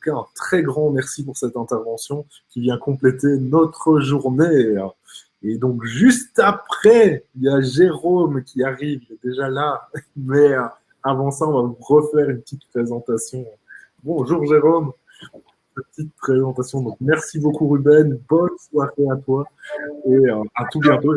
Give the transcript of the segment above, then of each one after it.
cas, un très grand merci pour cette intervention qui vient compléter notre journée. Et donc, juste après, il y a Jérôme qui arrive, il est déjà là. Mais avant ça, on va vous refaire une petite présentation. Bonjour Jérôme, petite présentation. Donc, merci beaucoup Ruben, bonne soirée à toi et à tout bientôt.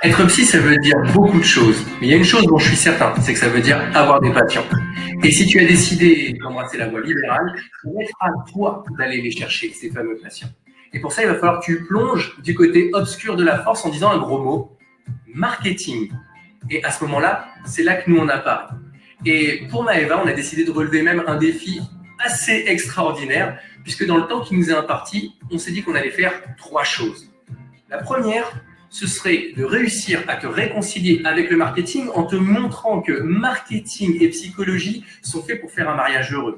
Être psy, ça veut dire beaucoup de choses. Mais il y a une chose dont je suis certain, c'est que ça veut dire avoir des patients. Et si tu as décidé d'embrasser la voie libérale, ça va être à toi d'aller les chercher, ces fameux patients. Et pour ça, il va falloir que tu plonges du côté obscur de la force en disant un gros mot, marketing. Et à ce moment-là, c'est là que nous, on apparaît. Et pour Maëva, on a décidé de relever même un défi assez extraordinaire, puisque dans le temps qui nous est imparti, on s'est dit qu'on allait faire 3 choses. La première, ce serait de réussir à te réconcilier avec le marketing en te montrant que marketing et psychologie sont faits pour faire un mariage heureux.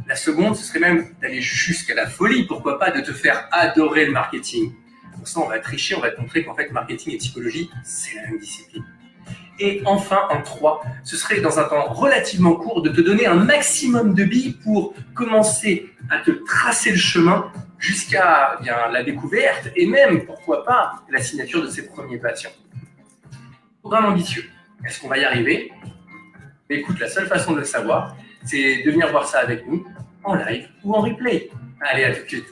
La seconde, ce serait même d'aller jusqu'à la folie, pourquoi pas, de te faire adorer le marketing. Pour ça, on va tricher, on va te montrer qu'en fait, marketing et psychologie, c'est la même discipline. Et enfin, en 3, ce serait dans un temps relativement court de te donner un maximum de billes pour commencer à te tracer le chemin jusqu'à la découverte et même, pourquoi pas, la signature de ses premiers patients. Programme ambitieux. Est-ce qu'on va y arriver? Écoute, la seule façon de le savoir, c'est de venir voir ça avec nous, en live ou en replay. Allez, à tout de suite.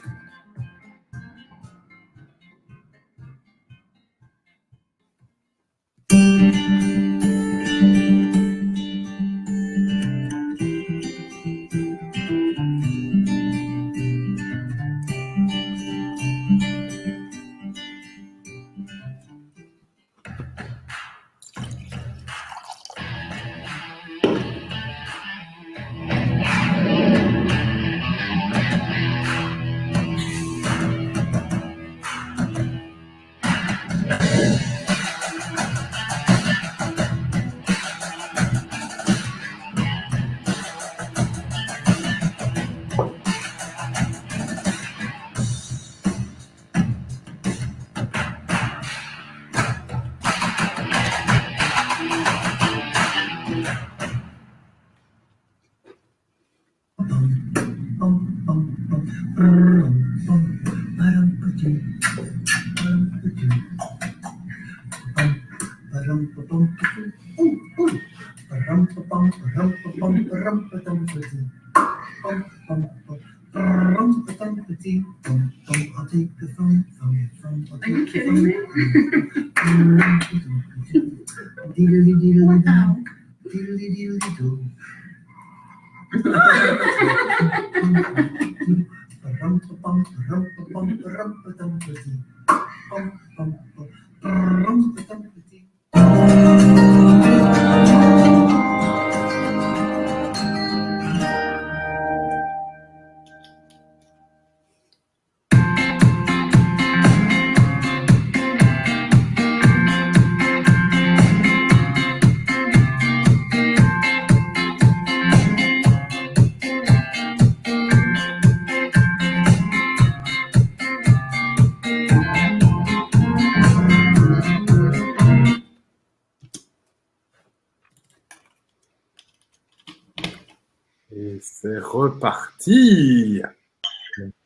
Et c'est reparti.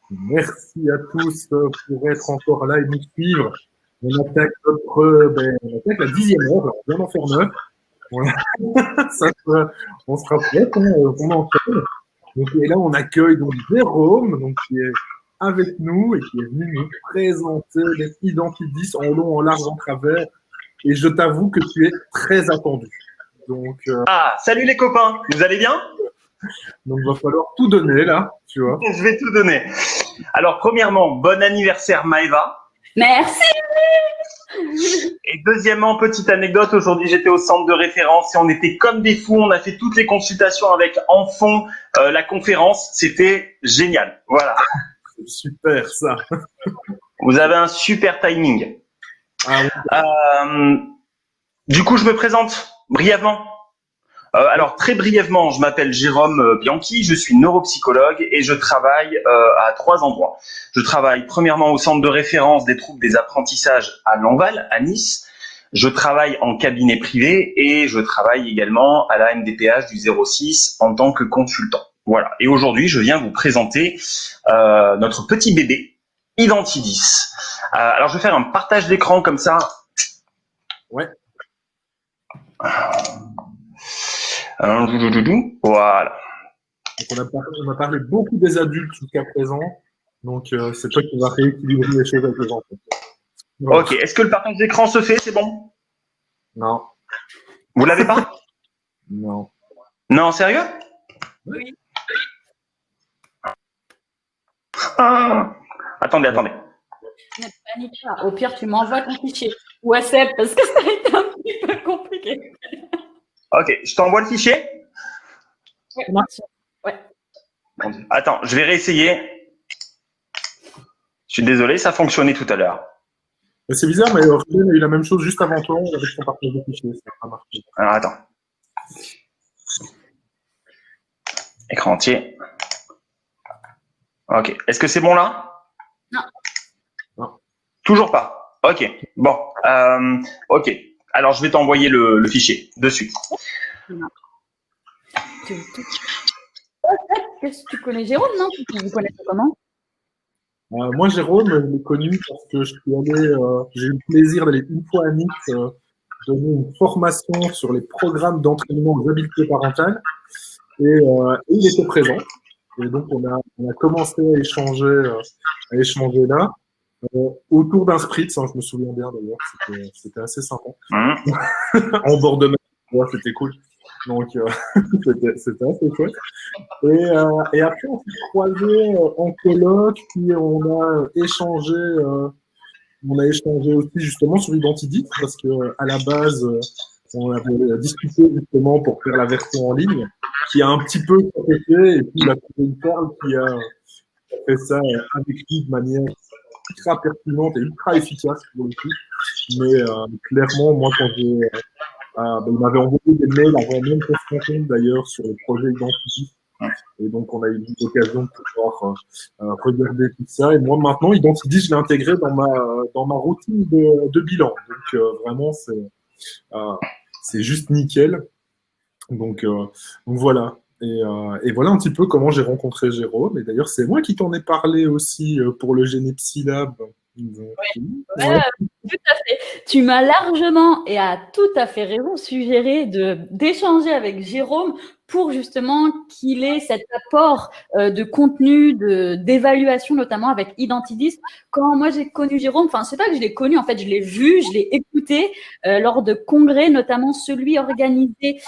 Merci à tous pour être encore là et nous suivre. On attaque on attaque la 10e heure, on vient d'en faire 9. Voilà. On sera prêt, on enchaîne. Donc, et là, on accueille donc Jérôme, donc, qui est avec nous et qui est venu nous présenter les Identidis en long, en large, en travers. Et je t'avoue que tu es très attendu. Donc, salut les copains, vous allez bien? Donc, il va falloir tout donner là, tu vois. Je vais tout donner. Alors, premièrement, bon anniversaire Maëva. Merci. Et deuxièmement, petite anecdote, aujourd'hui j'étais au centre de référence et on était comme des fous, on a fait toutes les consultations avec en fond la conférence, c'était génial. Voilà. C'est super ça. Vous avez un super timing. Du coup, je me présente brièvement. Alors, très brièvement, je m'appelle Jérôme Bianchi, je suis neuropsychologue et je travaille à 3 endroits. Je travaille premièrement au centre de référence des troubles des apprentissages à Lanval, à Nice. Je travaille en cabinet privé et je travaille également à la MDPH du 06 en tant que consultant. Voilà. Et aujourd'hui, je viens vous présenter notre petit bébé, Identidis. Alors, je vais faire un partage d'écran comme ça. Ouais. Voilà. Donc on a parlé beaucoup des adultes jusqu'à présent. Donc, c'est toi qui vas rééquilibrer les choses avec les enfants. Voilà. Ok. Est-ce que le partage d'écran se fait? C'est bon? Non. Vous l'avez pas? Non. Non, sérieux? Oui. Attendez. Ne panique pas. Au pire, tu m'envoies ton fichier WhatsApp parce que ça a été un petit peu compliqué. Ok, je t'envoie le fichier? Ouais. Attends, je vais réessayer. Je suis désolé, ça fonctionnait tout à l'heure. C'est bizarre, mais Ruben a eu la même chose juste avant toi avec son partage de fichiers. Ça n'a pas marché. Alors, attends. Écran entier. Ok, est-ce que c'est bon là? Non. Toujours pas. Ok, bon. Ok, alors je vais t'envoyer le fichier de suite. Qu'est-ce que tu connais Jérôme, non? Vous connaissez comment? Moi, Jérôme, je l'ai connu parce que j'ai eu le plaisir d'aller une fois à Nice donner une formation sur les programmes d'entraînement aux habiletés parentales. Et il était présent. Et donc, on a commencé à échanger là, autour d'un spritz, hein, je me souviens bien d'ailleurs, c'était assez sympa. En bord de mer, ouais, c'était cool. Donc, c'était assez chouette. Et après, on s'est croisés en colloque, puis on a échangé aussi justement sur Identidis, parce que à la base, on avait discuté justement pour faire la version en ligne, qui a un petit peu complété, et puis il a trouvé une perle qui a fait ça avec lui de manière ultra pertinente et ultra efficace pour le coup. Mais clairement, moi, quand il m'avait envoyé des mails avant même qu'on se rencontre d'ailleurs sur le projet Identidis. Et donc, on a eu l'occasion de pouvoir regarder tout ça. Et moi, maintenant, Identidis, je l'ai intégré dans ma routine de bilan. Donc, vraiment, c'est juste nickel. Donc voilà. Et voilà un petit peu comment j'ai rencontré Jérôme. Et d'ailleurs, c'est moi qui t'en ai parlé aussi pour le Genepsy Lab. Ouais, tout à fait. Tu m'as largement et à tout à fait raison suggéré d'échanger avec Jérôme pour justement qu'il ait cet apport de contenu, d'évaluation, notamment avec Identidis. Quand moi j'ai connu Jérôme, enfin c'est pas que je l'ai connu, en fait je l'ai vu, je l'ai écouté lors de congrès, notamment celui organisé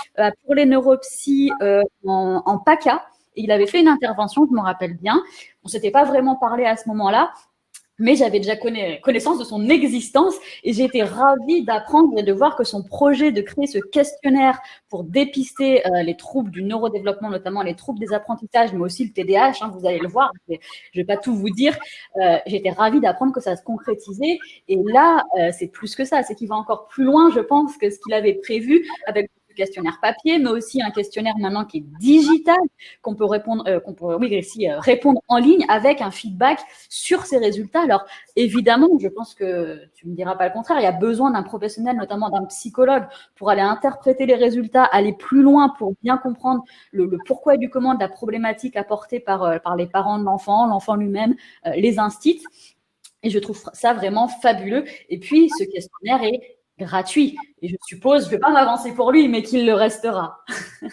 pour les neuropsys en PACA. Et il avait fait une intervention, je me rappelle bien. On s'était pas vraiment parlé à ce moment-là, mais j'avais déjà connaissance de son existence et j'ai été ravie d'apprendre et de voir que son projet de créer ce questionnaire pour dépister les troubles du neurodéveloppement, notamment les troubles des apprentissages, mais aussi le TDAH, hein, vous allez le voir, je vais pas tout vous dire, j'étais ravie d'apprendre que ça se concrétisait. Et là, c'est plus que ça, c'est qu'il va encore plus loin, je pense, que ce qu'il avait prévu avec questionnaire papier, mais aussi un questionnaire maintenant qui est digital, qu'on peut répondre, répondre en ligne avec un feedback sur ses résultats. Alors, évidemment, je pense que tu ne me diras pas le contraire, il y a besoin d'un professionnel, notamment d'un psychologue, pour aller interpréter les résultats, aller plus loin pour bien comprendre le pourquoi et du comment de la problématique apportée par les parents de l'enfant lui-même, les instits. Et je trouve ça vraiment fabuleux. Et puis, ce questionnaire est gratuit. Et je suppose, je ne vais pas m'avancer pour lui, mais qu'il le restera.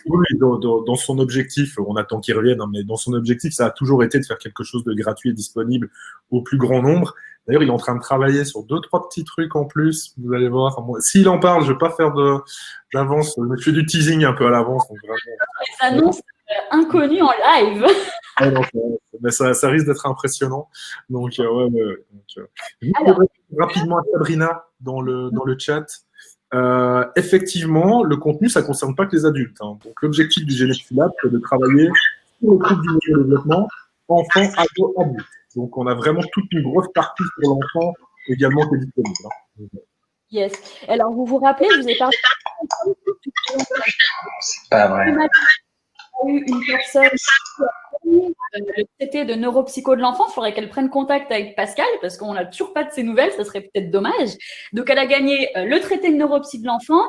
Oui, dans son objectif, on attend qu'il revienne, hein, mais dans son objectif, ça a toujours été de faire quelque chose de gratuit et disponible au plus grand nombre. D'ailleurs, il est en train de travailler sur 2-3 petits trucs en plus. Vous allez voir. S'il en parle, je ne vais pas faire d'avance. Je fais du teasing un peu à l'avance. Les annonces inconnues en live. Ouais, non, mais ça risque d'être impressionnant. Donc, Alors, rapidement à Sabrina dans le chat. Effectivement, le contenu, ça ne concerne pas que les adultes. Hein. Donc, l'objectif du Genetic Lab, c'est de travailler sur le trouble du neurodéveloppement, enfants, ados, adultes. Donc, on a vraiment toute une grosse partie sur l'enfant également qui est disponible. Hein. Yes. Alors, vous vous rappelez, je vous ai parlé. C'est pas vrai. Il y a eu une personne qui a gagné le traité de neuropsycho de l'enfant. Il faudrait qu'elle prenne contact avec Pascal parce qu'on n'a toujours pas de ses nouvelles. Ça serait peut-être dommage. Donc, elle a gagné le traité de neuropsy de l'enfant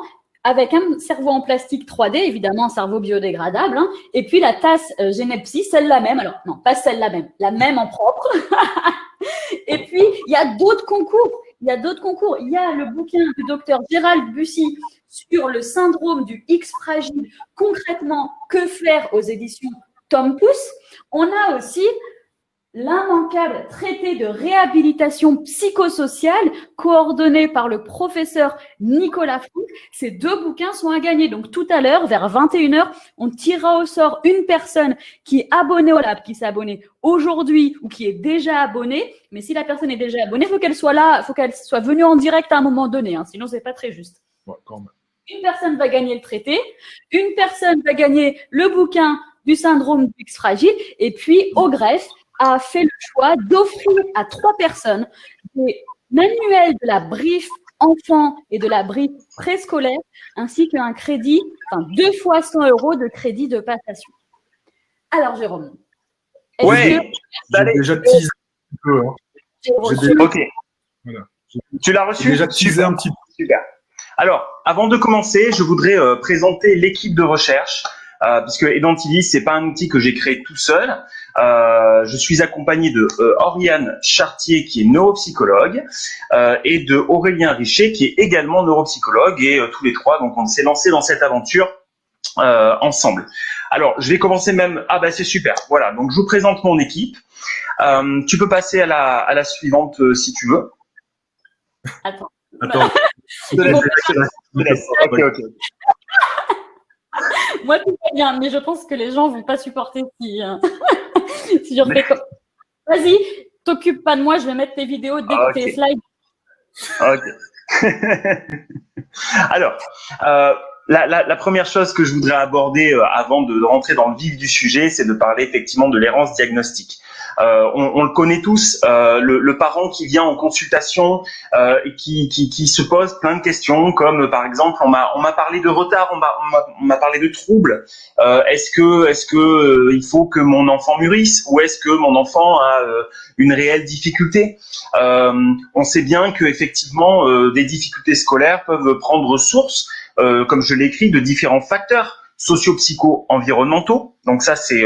avec un cerveau en plastique 3D, évidemment, un cerveau biodégradable. Hein, et puis, la tasse Genepsy, celle-là même. Alors, non, pas celle-là même, la même en propre. Et puis, il y a d'autres concours. Il y a le bouquin du docteur Gérald Bussy sur le syndrome du X fragile. Concrètement, que faire aux éditions Tom Pouce. On a aussi l'immanquable traité de réhabilitation psychosociale coordonné par le professeur Nicolas Fouque. Ces 2 bouquins sont à gagner. Donc, tout à l'heure, vers 21h, on tirera au sort une personne qui est abonnée au lab, qui s'est abonnée aujourd'hui ou qui est déjà abonnée. Mais si la personne est déjà abonnée, il faut qu'elle soit là, il faut qu'elle soit venue en direct à un moment donné. Hein, sinon, c'est pas très juste. Ouais, quand même. Une personne va gagner le traité, une personne va gagner le bouquin du syndrome du X fragile, et puis au greffe a fait le choix d'offrir à 3 personnes des manuels de la brief enfant et de la brief préscolaire, ainsi qu'un crédit, enfin 2 fois 100 € de crédit de passation. Alors Jérôme, Ouais, j'ai déjà teasé un peu. Hein. Ok. Voilà. Tu l'as reçu? J'ai déjà teasé un petit peu. Super. Alors, avant de commencer, je voudrais présenter l'équipe de recherche, puisque Identidis, c'est pas un outil que j'ai créé tout seul. Je suis accompagné de Oriane Chartier, qui est neuropsychologue, et de Aurélien Richer, qui est également neuropsychologue, et tous les 3, donc on s'est lancé dans cette aventure ensemble. Alors, je vais commencer même. Ah bah c'est super. Voilà. Donc je vous présente mon équipe. Tu peux passer à la suivante si tu veux. Attends. Je te laisse. Ok. Moi, tout va bien, mais je pense que les gens ne vont pas supporter si je refais comme. Vas-y, t'occupe pas de moi, je vais mettre tes vidéos dès que tes slides. Ok. Alors, la première chose que je voudrais aborder avant de rentrer dans le vif du sujet, c'est de parler effectivement de l'errance diagnostique. On le connaît tous, le parent qui vient en consultation et qui se pose plein de questions, comme par exemple on m'a parlé de retard, on m'a parlé de troubles. Est-ce que il faut que mon enfant mûrisse, ou est-ce que mon enfant a une réelle difficulté? On sait bien que effectivement des difficultés scolaires peuvent prendre source, comme je l'ai écrit, de différents facteurs socio-psycho-environnementaux. Donc ça c'est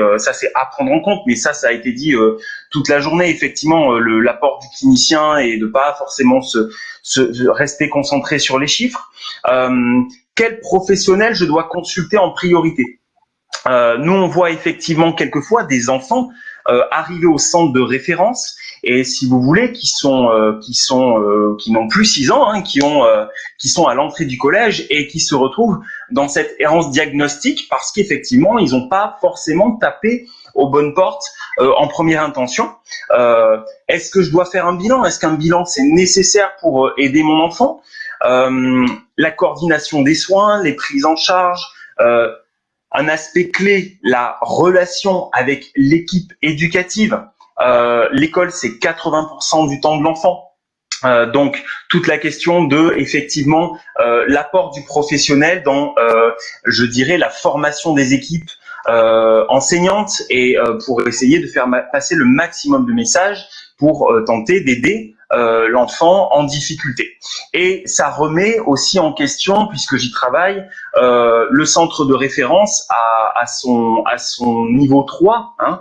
à prendre en compte, mais ça a été dit toute la journée. Effectivement, l'apport du clinicien et de pas forcément se rester concentré sur les chiffres. Quel professionnel je dois consulter en priorité? Nous, on voit effectivement quelquefois des enfants arriver au centre de référence et, si vous voulez, qui n'ont plus 6 ans, hein, qui sont à l'entrée du collège et qui se retrouvent dans cette errance diagnostique parce qu'effectivement, ils n'ont pas forcément tapé aux bonnes portes en première intention. Est-ce que je dois faire un bilan? Est-ce qu'un bilan, c'est nécessaire pour aider mon enfant? La coordination des soins, les prises en charge, un aspect clé, la relation avec l'équipe éducative. L'école, c'est 80% du temps de l'enfant. Donc, toute la question de, effectivement, l'apport du professionnel dans, je dirais, la formation des équipes enseignantes et pour essayer de faire passer le maximum de messages pour tenter d'aider l'enfant en difficulté. Et ça remet aussi en question, puisque j'y travaille, le centre de référence à son niveau 3. Hein.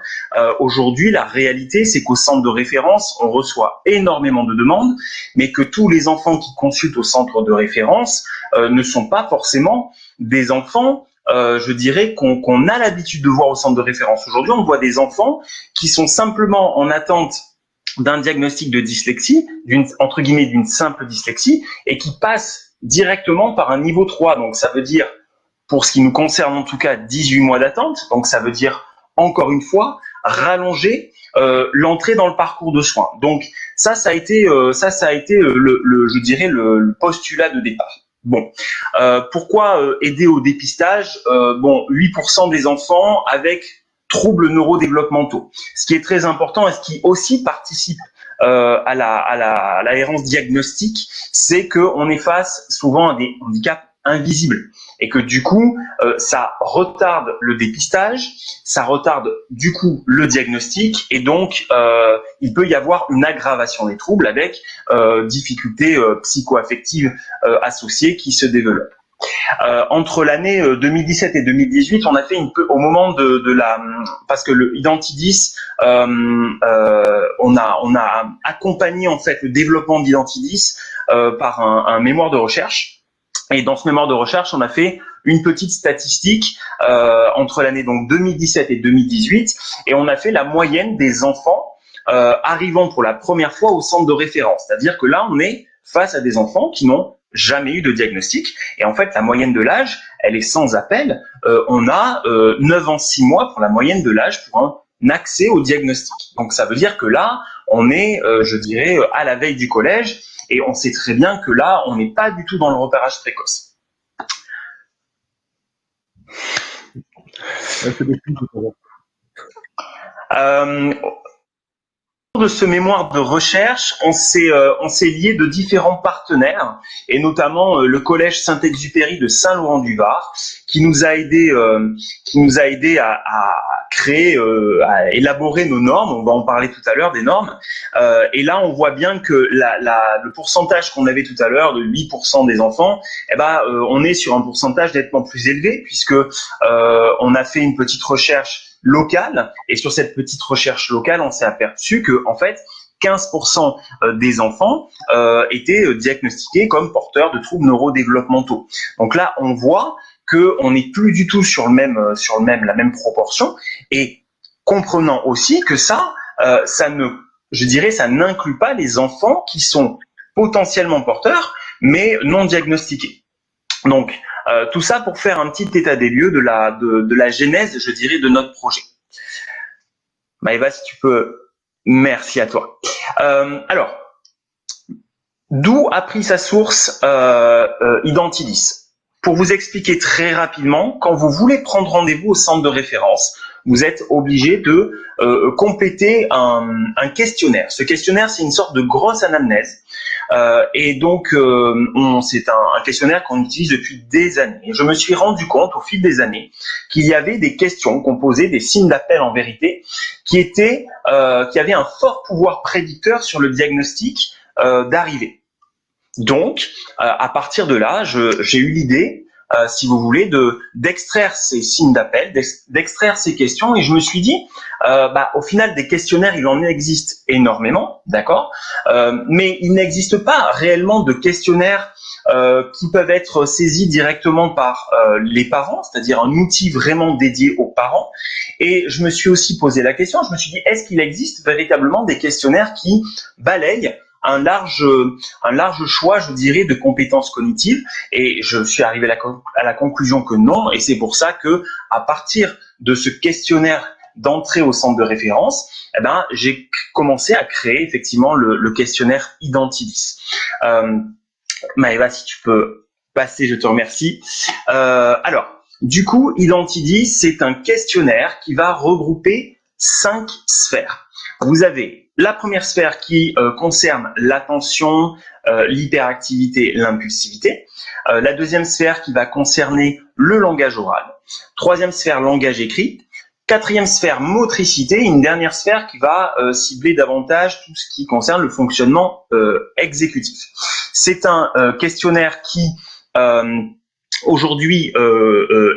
Aujourd'hui, la réalité, c'est qu'au centre de référence, on reçoit énormément de demandes, mais que tous les enfants qui consultent au centre de référence ne sont pas forcément des enfants je dirais qu'on a l'habitude de voir au centre de référence. Aujourd'hui, on voit des enfants qui sont simplement en attente d'un diagnostic de dyslexie, entre guillemets d'une simple dyslexie, et qui passent directement par un niveau 3. Donc ça veut dire, pour ce qui nous concerne en tout cas, 18 mois d'attente. Donc ça veut dire, encore une fois, rallonger l'entrée dans le parcours de soins. Donc ça a été je dirais le postulat de départ. Bon, pourquoi aider au dépistage? 8% des enfants avec troubles neurodéveloppementaux. Ce qui est très important et ce qui aussi participe à la errance diagnostique, c'est qu'on est face souvent à des handicaps invisibles et que du coup, ça retarde le dépistage, ça retarde du coup le diagnostic et donc il peut y avoir une aggravation des troubles avec difficultés psycho-affectives associées qui se développent. Entre l'année 2017 et 2018, on a fait au moment de la, parce que le Identidis, on a accompagné en fait le développement d'Identidis par un mémoire de recherche. Et dans ce mémoire de recherche, on a fait une petite statistique entre l'année donc 2017 et 2018, et on a fait la moyenne des enfants arrivant pour la première fois au centre de référence. C'est-à-dire que là, on est face à des enfants qui n'ont jamais eu de diagnostic. Et en fait, la moyenne de l'âge, elle est sans appel. On a 9 ans, 6 mois pour la moyenne de l'âge pour un accès au diagnostic. Donc, ça veut dire que là, on est, je dirais, à la veille du collège. Et on sait très bien que là, on n'est pas du tout dans le repérage précoce. De ce mémoire de recherche, on s'est lié de différents partenaires et notamment le collège Saint-Exupéry de Saint-Laurent-du-Var qui nous a aidé à créer, à élaborer nos normes. On va en parler tout à l'heure des normes. Et là, on voit bien que le pourcentage qu'on avait tout à l'heure de 8% des enfants, on est sur un pourcentage nettement plus élevé puisque on a fait une petite recherche locale et sur cette petite recherche locale, on s'est aperçu que en fait 15% des enfants étaient diagnostiqués comme porteurs de troubles neurodéveloppementaux. Donc là, on voit qu'on n'est plus du tout sur la même proportion et comprenant aussi que ça n'inclut pas les enfants qui sont potentiellement porteurs mais non diagnostiqués. Donc, tout ça pour faire un petit état des lieux de la genèse, je dirais, de notre projet. Maëva, si tu peux, merci à toi. Alors, d'où a pris sa source Identidis? Pour vous expliquer très rapidement, quand vous voulez prendre rendez-vous au centre de référence, vous êtes obligé de compléter un questionnaire. Ce questionnaire, c'est une sorte de grosse anamnèse. Et donc, c'est un questionnaire qu'on utilise depuis des années. Et je me suis rendu compte au fil des années qu'il y avait des questions qu'on posait, des signes d'appel en vérité, qui avaient un fort pouvoir prédicteur sur le diagnostic d'arrivée. Donc, à partir de là, j'ai eu l'idée si vous voulez, d'extraire ces signes d'appel, d'extraire ces questions. Et je me suis dit, au final, des questionnaires, il en existe énormément, d'accord, mais il n'existe pas réellement de questionnaires qui peuvent être saisis directement par les parents, c'est-à-dire un outil vraiment dédié aux parents. Et je me suis aussi posé la question, je me suis dit, est-ce qu'il existe véritablement des questionnaires qui balayent un large choix, je dirais, de compétences cognitives? Et je suis arrivé à la conclusion que non, et c'est pour ça que, à partir de ce questionnaire d'entrée au centre de référence, j'ai commencé à créer effectivement le questionnaire Identidis. Maëva, si tu peux passer, je te remercie. Alors, du coup, Identidis, c'est un questionnaire qui va regrouper 5 sphères. Vous avez la première sphère qui concerne l'attention, l'hyperactivité, l'impulsivité. La deuxième sphère qui va concerner le langage oral. Troisième sphère, langage écrit. Quatrième sphère, motricité. Une dernière sphère qui va cibler davantage tout ce qui concerne le fonctionnement exécutif. C'est un questionnaire qui aujourd'hui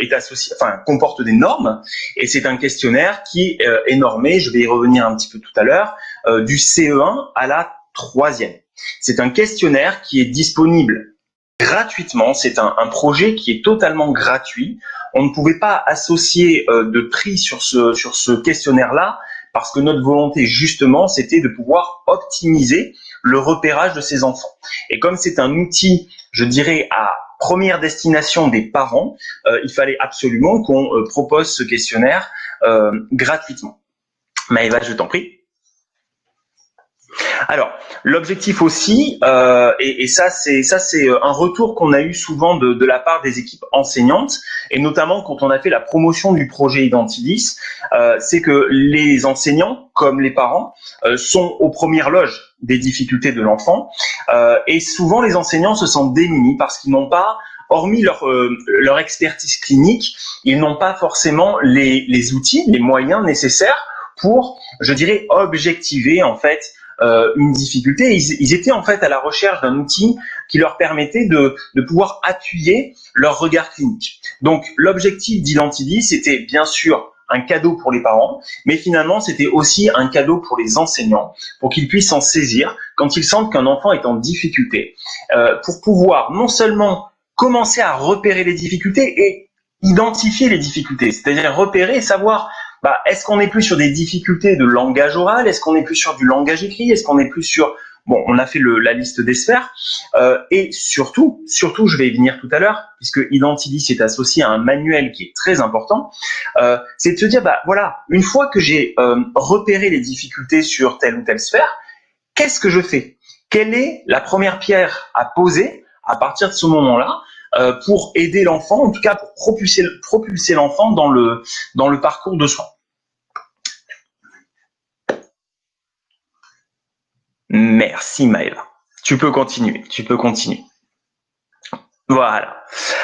est associé, comporte des normes, et c'est un questionnaire qui est normé, je vais y revenir un petit peu tout à l'heure, du CE1 à la 3e. C'est un questionnaire qui est disponible gratuitement, c'est un projet qui est totalement gratuit. On ne pouvait pas associer de prix sur ce questionnaire-là, parce que notre volonté, justement, c'était de pouvoir optimiser le repérage de ces enfants. Et comme c'est un outil, je dirais, à première destination des parents, il fallait absolument qu'on propose ce questionnaire gratuitement. Maëva, je t'en prie. Alors, l'objectif aussi, et ça c'est un retour qu'on a eu souvent de la part des équipes enseignantes, et notamment quand on a fait la promotion du projet Identidis, c'est que les enseignants, comme les parents, sont aux premières loges des difficultés de l'enfant, et souvent les enseignants se sentent démunis parce qu'ils n'ont pas, hormis leur expertise clinique, ils n'ont pas forcément les outils, les moyens nécessaires pour, je dirais, objectiver en fait une difficulté. Ils étaient en fait à la recherche d'un outil qui leur permettait de pouvoir appuyer leur regard clinique. Donc l'objectif d'Identidis, c'était bien sûr un cadeau pour les parents, mais finalement c'était aussi un cadeau pour les enseignants, pour qu'ils puissent s'en saisir quand ils sentent qu'un enfant est en difficulté, pour pouvoir non seulement commencer à repérer les difficultés et identifier les difficultés, c'est-à-dire repérer et savoir est-ce qu'on est plus sur des difficultés de langage oral, est-ce qu'on est plus sur du langage écrit, est-ce qu'on est plus sur... Bon, on a fait la liste des sphères, et surtout, je vais y venir tout à l'heure, puisque Identidis est associé à un manuel qui est très important, c'est de se dire, voilà, une fois que j'ai repéré les difficultés sur telle ou telle sphère, qu'est-ce que je fais? Quelle est la première pierre à poser à partir de ce moment-là pour aider l'enfant, en tout cas pour propulser l'enfant dans le parcours de soins. Merci Maëva. Tu peux continuer. Voilà.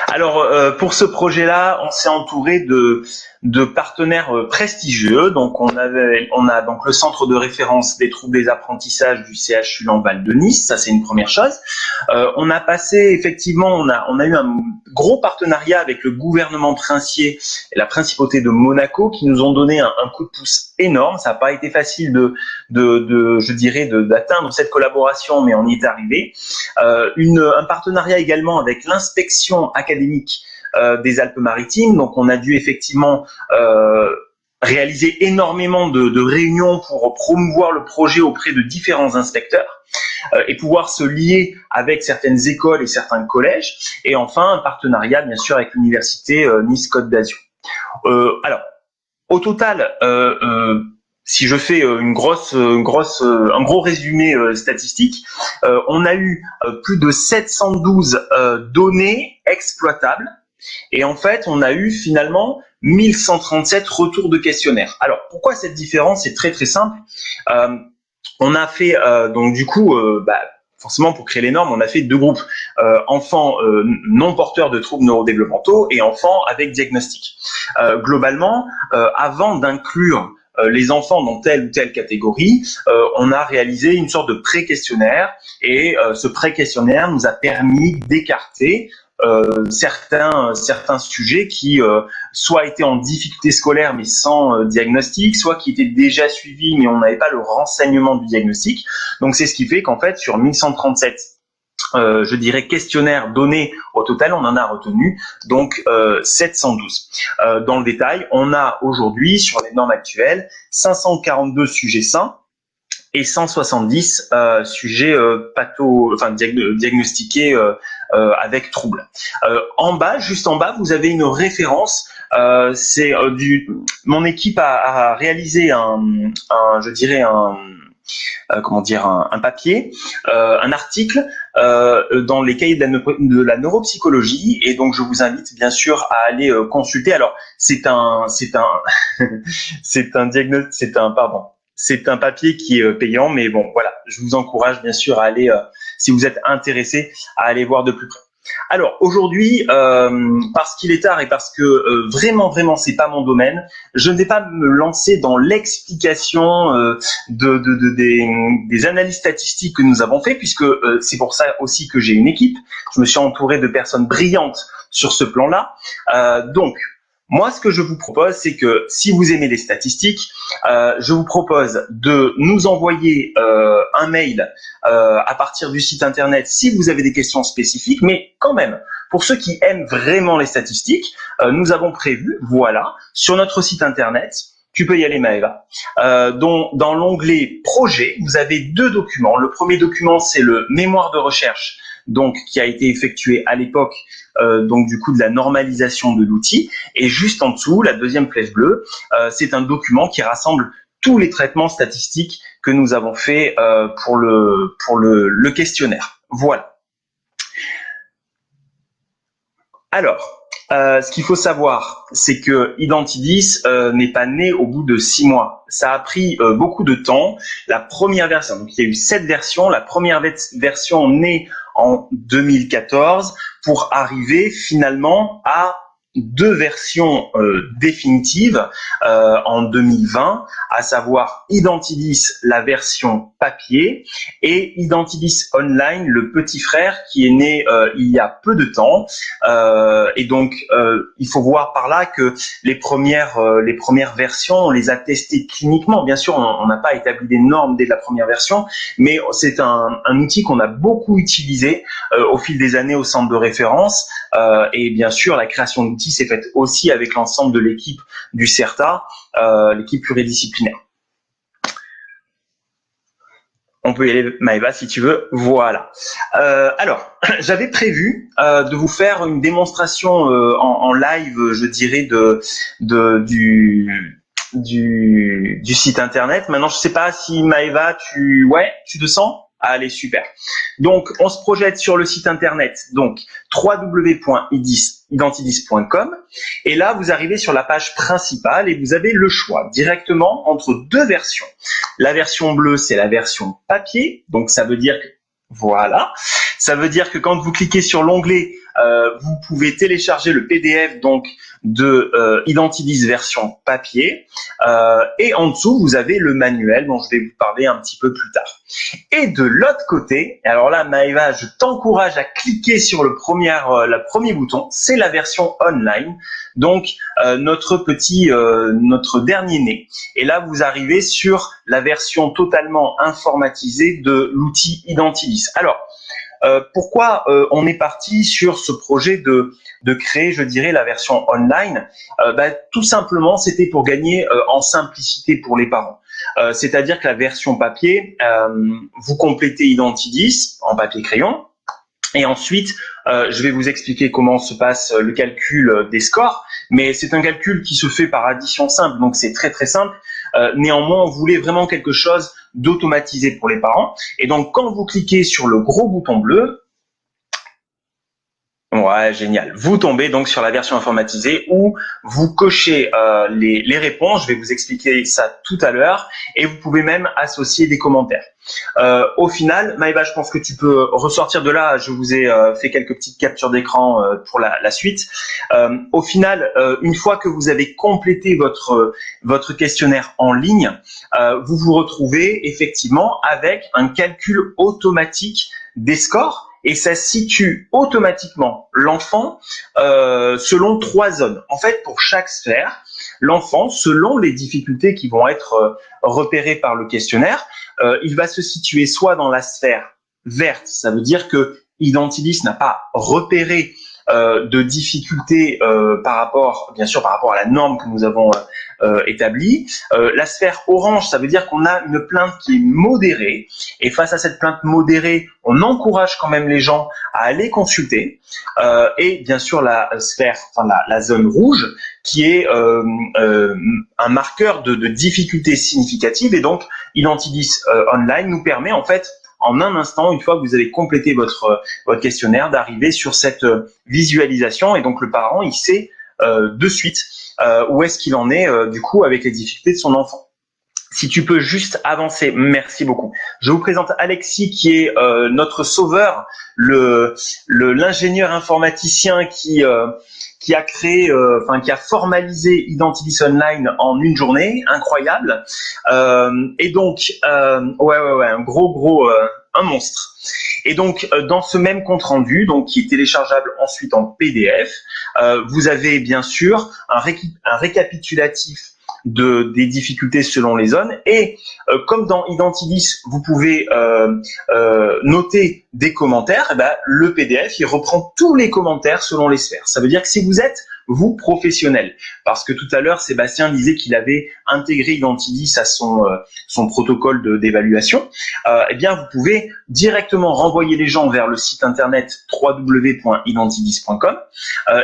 Alors pour ce projet-là, on s'est entouré de partenaires prestigieux. Donc on a donc le centre de référence des troubles des apprentissages du CHU Lamballe de Nice. Ça c'est une première chose. On a passé effectivement, on a eu un gros partenariat avec le gouvernement princier et la principauté de Monaco qui nous ont donné un coup de pouce énorme. Ça n'a pas été facile je dirais d'atteindre cette collaboration, mais on y est arrivé. Un partenariat également avec l'inspection académique des Alpes-Maritimes. Donc on a dû effectivement réaliser énormément de réunions pour promouvoir le projet auprès de différents inspecteurs et pouvoir se lier avec certaines écoles et certains collèges. Et enfin, un partenariat bien sûr avec l'université Nice-Côte d'Azur. Alors, au total, si je fais un gros résumé statistique, on a eu plus de 712 données exploitables. Et en fait, on a eu finalement 1137 retours de questionnaires. Alors, pourquoi cette différence? C'est très très simple. On a fait, donc du coup, forcément pour créer les normes, on a fait deux groupes, enfants non porteurs de troubles neurodéveloppementaux et enfants avec diagnostic. Globalement, avant d'inclure les enfants dans telle ou telle catégorie, on a réalisé une sorte de pré-questionnaire et ce pré-questionnaire nous a permis d'écarter certains sujets qui soit étaient en difficulté scolaire mais sans diagnostic, soit qui étaient déjà suivis mais on n'avait pas le renseignement du diagnostic. Donc c'est ce qui fait qu'en fait sur 1137 je dirais questionnaires donnés au total, on en a retenu donc 712. Dans le détail, on a aujourd'hui sur les normes actuelles 542 sujets sains et 170 sujets diagnostiqués avec troubles. En bas, juste en bas, vous avez une référence. Mon équipe a réalisé un papier, un article dans les cahiers de la neuropsychologie, et donc je vous invite bien sûr à aller consulter. Alors c'est un papier qui est payant, mais bon voilà, je vous encourage bien sûr à aller, si vous êtes intéressé, à aller voir de plus près. Alors aujourd'hui, parce qu'il est tard et parce que vraiment c'est pas mon domaine, je ne vais pas me lancer dans l'explication des analyses statistiques que nous avons fait, puisque c'est pour ça aussi que j'ai une équipe. Je me suis entouré de personnes brillantes sur ce plan-là. Donc moi, ce que je vous propose, c'est que si vous aimez les statistiques, je vous propose de nous envoyer un mail à partir du site internet si vous avez des questions spécifiques. Mais quand même, pour ceux qui aiment vraiment les statistiques, nous avons prévu, voilà, sur notre site internet, tu peux y aller Maëva, dans l'onglet projet, vous avez deux documents. Le premier document, c'est le mémoire de recherche, donc qui a été effectué à l'époque donc du coup de la normalisation de l'outil, et juste en dessous, la deuxième flèche bleue, c'est un document qui rassemble tous les traitements statistiques que nous avons fait pour le questionnaire. Voilà. Alors, ce qu'il faut savoir, c'est que Identidis n'est pas né au bout de 6 mois. Ça a pris beaucoup de temps. La première version, donc il y a eu 7 versions. La première version née en 2014 pour arriver finalement à 2 versions définitives en 2020, à savoir Identidis, la version papier, et Identidis Online, le petit frère qui est né il y a peu de temps. Et donc, il faut voir par là que les premières versions, on les a testées cliniquement. Bien sûr, on n'a pas établi des normes dès la première version, mais c'est un outil qu'on a beaucoup utilisé au fil des années au centre de référence. Et bien sûr, la création d'outils s'est faite aussi avec l'ensemble de l'équipe du CERTA, l'équipe pluridisciplinaire. On peut y aller, Maëva, si tu veux. Voilà. Alors, j'avais prévu de vous faire une démonstration en live, je dirais, du site internet. Maintenant, je sais pas si Maëva, tu te sens? Allez, super. Donc, on se projette sur le site internet, donc www.identidis.com, et là, vous arrivez sur la page principale et vous avez le choix directement entre 2 versions. La version bleue, c'est la version papier, donc ça veut dire que voilà, ça veut dire que quand vous cliquez sur l'onglet, vous pouvez télécharger le PDF donc de Identidis version papier, et en dessous vous avez le manuel dont je vais vous parler un petit peu plus tard. Et de l'autre côté, alors là Maëva, je t'encourage à cliquer sur le premier bouton, c'est la version online, donc notre dernier né. Et là vous arrivez sur la version totalement informatisée de l'outil Identidis. Alors pourquoi on est parti sur ce projet de créer, je dirais, la version online? Tout simplement, c'était pour gagner en simplicité pour les parents. C'est-à-dire que la version papier, vous complétez Identidis en papier crayon, et ensuite, je vais vous expliquer comment se passe le calcul des scores, mais c'est un calcul qui se fait par addition simple, donc c'est très très simple. Néanmoins, on voulait vraiment quelque chose d'automatisé pour les parents. Et donc, quand vous cliquez sur le gros bouton bleu, ouais, génial. Vous tombez donc sur la version informatisée où vous cochez les réponses. Je vais vous expliquer ça tout à l'heure. Et vous pouvez même associer des commentaires. Au final, Maëva, je pense que tu peux ressortir de là. Je vous ai fait quelques petites captures d'écran pour la suite. Au final, une fois que vous avez complété votre questionnaire en ligne, vous vous retrouvez effectivement avec un calcul automatique des scores et ça situe automatiquement l'enfant selon 3 zones. En fait, pour chaque sphère, l'enfant, selon les difficultés qui vont être repérées par le questionnaire, il va se situer soit dans la sphère verte, ça veut dire que Identilis n'a pas repéré de difficultés par rapport à la norme que nous avons établie. La sphère orange, ça veut dire qu'on a une plainte qui est modérée, et face à cette plainte modérée, on encourage quand même les gens à aller consulter. Et bien sûr la zone rouge, qui est un marqueur de difficulté significative, et donc Identilis Online nous permet en fait en un instant, une fois que vous avez complété votre questionnaire, d'arriver sur cette visualisation, et donc le parent, il sait de suite où est-ce qu'il en est du coup avec les difficultés de son enfant. Si tu peux juste avancer, merci beaucoup. Je vous présente Alexis qui est notre sauveur, l'ingénieur informaticien qui a créé, qui a formalisé Identilis Online en une journée, incroyable. Et donc, un gros, un monstre. Et donc, dans ce même compte rendu, donc qui est téléchargeable ensuite en PDF, vous avez bien sûr un récapitulatif des difficultés selon les zones, et comme dans Identilis vous pouvez noter des commentaires, le PDF il reprend tous les commentaires selon les sphères. Ça veut dire que si vous êtes vous professionnel, parce que tout à l'heure Sébastien disait qu'il avait intégré Identilis à son protocole d'évaluation, eh bien vous pouvez directement renvoyer les gens vers le site internet www.identilis.com,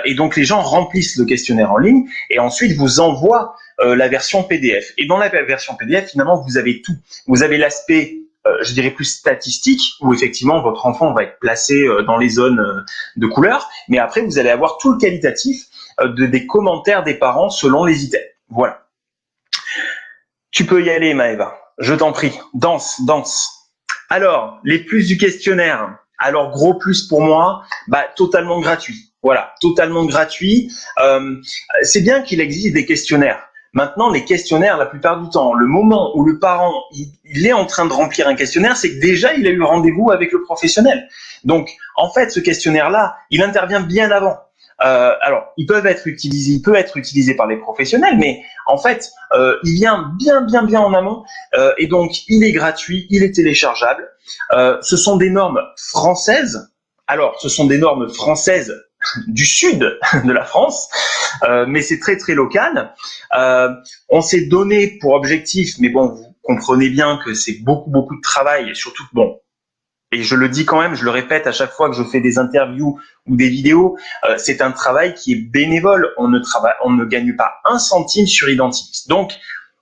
et donc les gens remplissent le questionnaire en ligne et ensuite vous envoient la version PDF. Et dans la version PDF, finalement, vous avez tout. Vous avez l'aspect, je dirais plus statistique, où effectivement votre enfant va être placé dans les zones de couleur, mais après vous allez avoir tout le qualitatif des commentaires des parents selon les items. Voilà. Tu peux y aller, Maëva. Je t'en prie. Danse. Alors, les plus du questionnaire. Alors, gros plus pour moi, totalement gratuit. Voilà, totalement gratuit. C'est bien qu'il existe des questionnaires. Maintenant, les questionnaires, la plupart du temps, le moment où le parent il est en train de remplir un questionnaire, c'est que déjà il a eu rendez-vous avec le professionnel. Donc, en fait, ce questionnaire-là, il intervient bien avant. Alors, il peut être utilisé par les professionnels, mais en fait, il vient bien en amont, et donc il est gratuit, il est téléchargeable. Ce sont des normes françaises. Alors, ce sont des normes françaises du sud de la France, mais c'est très local. On s'est donné pour objectif, mais bon, vous comprenez bien que c'est beaucoup de travail, et surtout et je le dis quand même, je le répète à chaque fois que je fais des interviews ou des vidéos, c'est un travail qui est bénévole. On ne gagne pas un centime sur Identilis. Donc,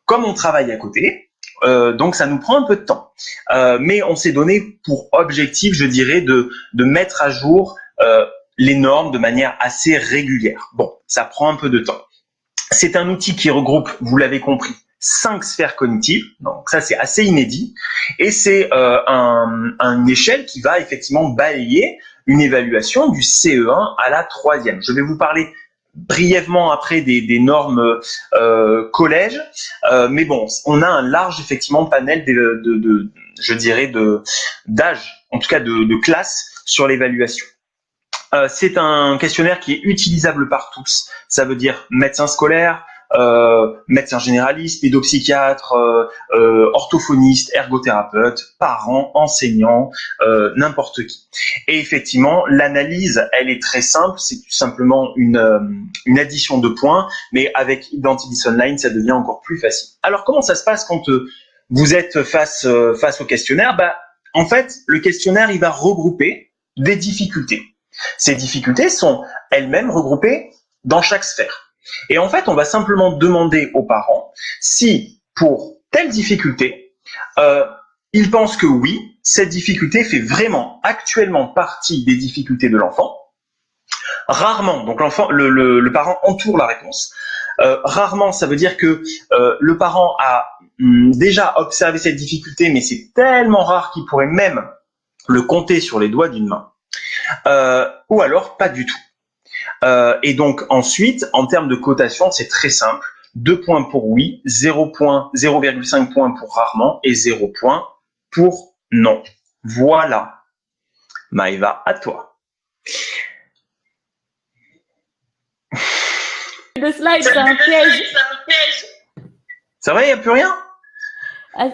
comme on travaille à côté, donc ça nous prend un peu de temps. Mais on s'est donné pour objectif, je dirais, de mettre à jour les normes de manière assez régulière. Bon, ça prend un peu de temps. C'est un outil qui regroupe, vous l'avez compris, 5 sphères cognitives, donc ça c'est assez inédit, et c'est une échelle qui va effectivement balayer une évaluation du CE1 à la 3e. Je vais vous parler brièvement après des normes collège, mais bon, on a un large effectivement panel je dirais d'âge, en tout cas de classe sur l'évaluation. C'est un questionnaire qui est utilisable par tous. Ça veut dire médecin scolaire, médecin généraliste, pédopsychiatre, orthophoniste, ergothérapeute, parents, enseignants, n'importe qui. Et effectivement, l'analyse, elle est très simple. C'est tout simplement une addition de points, mais avec Identilis Online, ça devient encore plus facile. Alors, comment ça se passe quand vous êtes face au questionnaire? En fait, le questionnaire, il va regrouper des difficultés. Ces difficultés sont elles-mêmes regroupées dans chaque sphère. Et en fait, on va simplement demander aux parents si, pour telle difficulté, ils pensent que oui, cette difficulté fait vraiment actuellement partie des difficultés de l'enfant. Rarement, donc le parent entoure la réponse. Rarement, ça veut dire que le parent a déjà observé cette difficulté, mais c'est tellement rare qu'il pourrait même le compter sur les doigts d'une main. Ou alors pas du tout. Et donc ensuite, en termes de cotation, c'est très simple. 2 points pour oui, 0,5 points pour rarement et 0 points pour non. Voilà. Maëva, à toi. Le slide, c'est un piège. C'est vrai, il n'y a plus rien? Ah,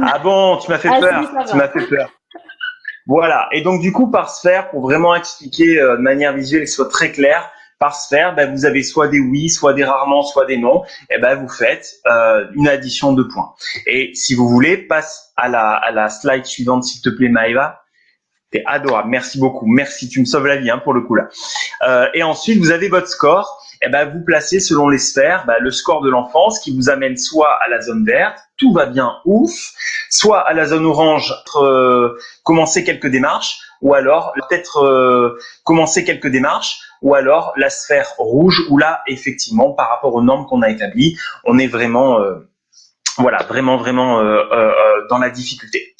Ah bon, tu m'as fait peur. Si, ça Tu m'as fait peur. Voilà. Et donc, du coup, par sphère, pour vraiment expliquer de manière visuelle et que ce soit très clair, par sphère, ben, vous avez soit des oui, soit des rarement, soit des non. Et ben, vous faites une addition de points. Et si vous voulez, passe à la slide suivante, s'il te plaît, Maëva. T'es adorable. Merci beaucoup. Merci. Tu me sauves la vie, hein, pour le coup, là. Et ensuite, vous avez votre score. Et ben, vous placez selon les sphères, le score de l'enfance qui vous amène soit à la zone verte, tout va bien, ouf, soit à la zone orange, commencer quelques démarches, ou alors peut-être commencer quelques démarches, ou alors la sphère rouge, où là, effectivement, par rapport aux normes qu'on a établies, on est vraiment, vraiment dans la difficulté.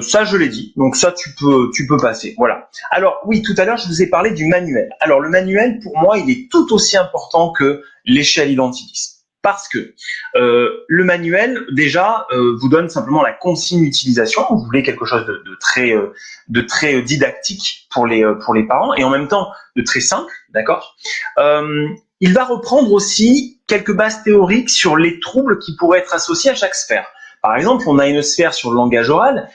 Ça, je l'ai dit. Donc ça, tu peux passer. Voilà. Alors oui, tout à l'heure, je vous ai parlé du manuel. Alors le manuel, pour moi, il est tout aussi important que l'échelle Identidis. Parce que le manuel, déjà, vous donne simplement la consigne d'utilisation. Vous voulez quelque chose de très didactique pour les parents et en même temps de très simple, d'accord. Il va reprendre aussi quelques bases théoriques sur les troubles qui pourraient être associés à chaque sphère. Par exemple, on a une sphère sur le langage oral.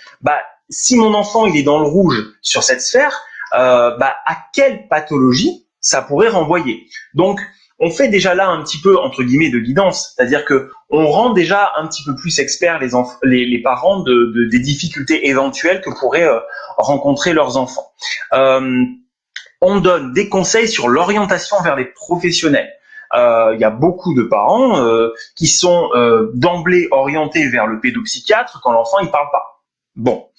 Si mon enfant il est dans le rouge sur cette sphère, à quelle pathologie ça pourrait renvoyer? Donc, on fait déjà là un petit peu entre guillemets de guidance, c'est-à-dire que on rend déjà un petit peu plus experts les parents des difficultés éventuelles que pourraient rencontrer leurs enfants. On donne des conseils sur l'orientation vers les professionnels. Il y a beaucoup de parents qui sont d'emblée orientés vers le pédopsychiatre quand l'enfant il parle pas. Bon,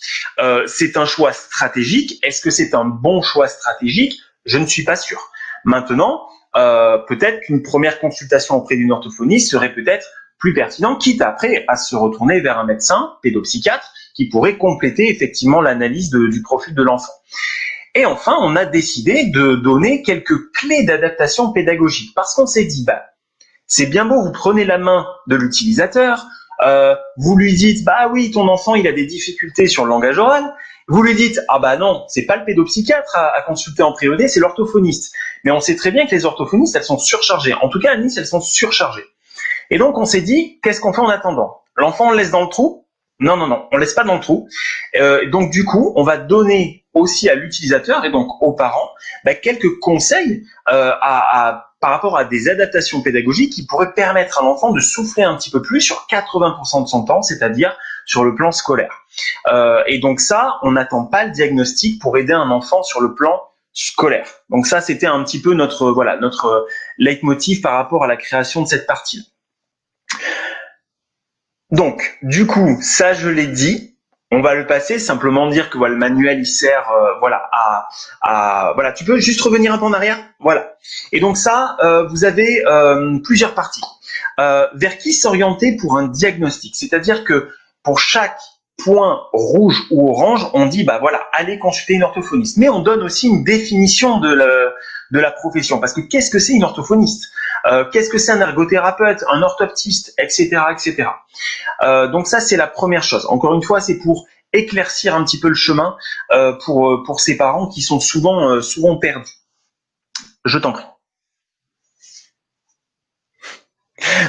c'est un choix stratégique. Est-ce que c'est un bon choix stratégique? Je ne suis pas sûr. Maintenant, peut-être qu'une première consultation auprès d'une orthophoniste serait peut-être plus pertinente, quitte après à se retourner vers un médecin pédopsychiatre qui pourrait compléter effectivement l'analyse du profil de l'enfant. Et enfin, on a décidé de donner quelques clés d'adaptation pédagogique parce qu'on s'est dit, c'est bien beau, vous prenez la main de l'utilisateur, vous lui dites, oui, ton enfant, il a des difficultés sur le langage oral. Vous lui dites, non, c'est pas le pédopsychiatre à consulter en priorité, c'est l'orthophoniste. Mais on sait très bien que les orthophonistes, elles sont surchargées. En tout cas, à Nice, elles sont surchargées. Et donc, on s'est dit, qu'est-ce qu'on fait en attendant? L'enfant, on le laisse dans le trou? Non, on laisse pas dans le trou. Donc, du coup, on va donner aussi à l'utilisateur et donc aux parents quelques conseils par rapport à des adaptations pédagogiques qui pourraient permettre à l'enfant de souffler un petit peu plus sur 80% de son temps, c'est-à-dire sur le plan scolaire. Et donc ça, on n'attend pas le diagnostic pour aider un enfant sur le plan scolaire. Donc ça, c'était un petit peu notre leitmotiv par rapport à la création de cette partie. Donc, du coup, ça, je l'ai dit. On va le passer, simplement dire que le manuel, il sert tu peux juste revenir un peu en arrière. Voilà. Et donc ça, vous avez plusieurs parties. Vers qui s'orienter pour un diagnostic? C'est-à-dire que pour chaque point rouge ou orange, on dit allez consulter une orthophoniste. Mais on donne aussi une définition de la profession. Parce que qu'est-ce que c'est une orthophoniste? Qu'est-ce que c'est un ergothérapeute, un orthoptiste, etc., etc. Donc ça, c'est la première chose. Encore une fois, c'est pour éclaircir un petit peu le chemin pour ces parents qui sont souvent perdus. Je t'en prie.